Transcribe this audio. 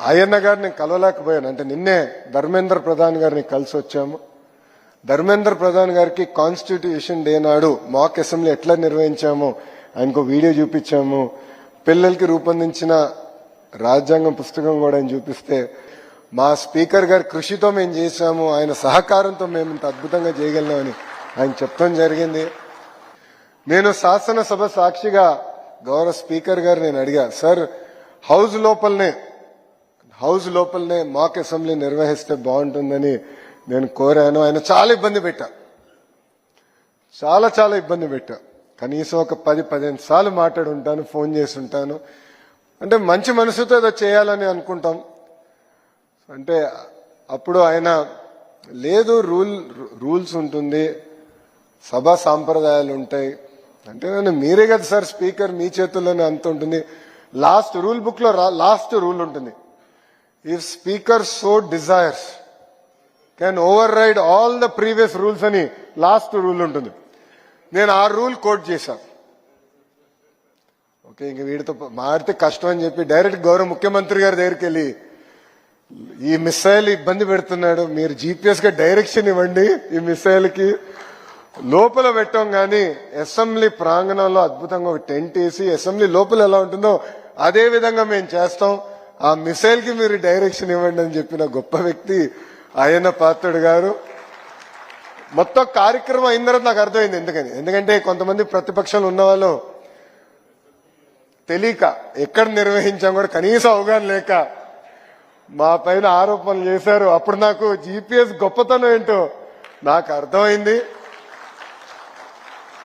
అయ్యన్న గారిని కలవలేకపోయాను. అంటే నిన్నే ధర్మేంద్ర ప్రధాన్ గారిని కలిసి వచ్చాము. ధర్మేంద్ర ప్రధాన్ గారికి కాన్స్టిట్యూషన్ డే నాడు మాక్ అసెంబ్లీ ఎట్లా నిర్వహించామో ఆయనకు వీడియో చూపించాము. పిల్లలకి రూపొందించిన రాజ్యాంగం పుస్తకం కూడా ఆయన చూపిస్తే మా స్పీకర్ గారి కృషితో మేము చేశాము, ఆయన సహకారంతో మేము ఇంత అద్భుతంగా చేయగలిగామని ఆయన చెప్పడం జరిగింది. నేను శాసనసభ సాక్షిగా గౌరవ స్పీకర్ గారు నేను అడిగా, సార్ హౌస్ లోపలనే మాక్ అసెంబ్లీ నిర్వహిస్తే బాగుంటుందని నేను కోరాను. ఆయన చాలా ఇబ్బంది పెట్టా, చాలా ఇబ్బంది పెట్టా. కనీసం ఒక 10-15 సార్లు మాట్లాడి ఉంటాను, ఫోన్ చేసి ఉంటాను. అంటే మంచి మనసుతో ఏదో చేయాలని అనుకుంటాం. అంటే అప్పుడు ఆయన లేదు, రూల్స్ ఉంటుంది, సభా సాంప్రదాయాలు ఉంటాయి. అంటే నేను మీరే కదా సార్ స్పీకర్, మీ చేతుల్లోనే అంత ఉంటుంది. లాస్ట్ రూల్ బుక్ లో లాస్ట్ రూల్ ఉంటుంది, if speaker so desires can override all the previous rules అని లాస్ట్ రూల్ ఉంటుంది. నేను ఆ రూల్ కోట్ చేశాను. ఓకే, ఇంక వీడితో మాడితే కష్టం అని చెప్పి డైరెక్ట్ గౌరవ ముఖ్యమంత్రి గారి దగ్గరికి వెళ్ళి, ఈ మిసైల్ ఇబ్బంది పెడుతున్నాడు, మీరు జీపీఎస్ గా డైరెక్షన్ ఇవ్వండి, ఈ మిసైల్ కి లోపల పెట్టాం. కానీ అసెంబ్లీ ప్రాంగణంలో అద్భుతంగా ఒక టెంట్ వేసి అసెంబ్లీ లోపల ఎలా ఉంటుందో అదే విధంగా మేము చేస్తాం, ఆ మిసైల్ కి మీరు డైరెక్షన్ ఇవ్వండి అని చెప్పిన గొప్ప వ్యక్తి అయ్యన్న పాత్రుడు గారు. మొత్తం కార్యక్రమం అయిన తర్వాత నాకు అర్థమైంది ఎందుకంటే కొంతమంది ప్రతిపక్షంలో ఉన్న వాళ్ళు తెలియక ఎక్కడ నిర్వహించాం కూడా కనీసం అవగాహన లేక మా పైన ఆరోపణలు చేశారు. అప్పుడు నాకు జీపీఎస్ గొప్పతనం ఏంటో నాకు అర్థమైంది.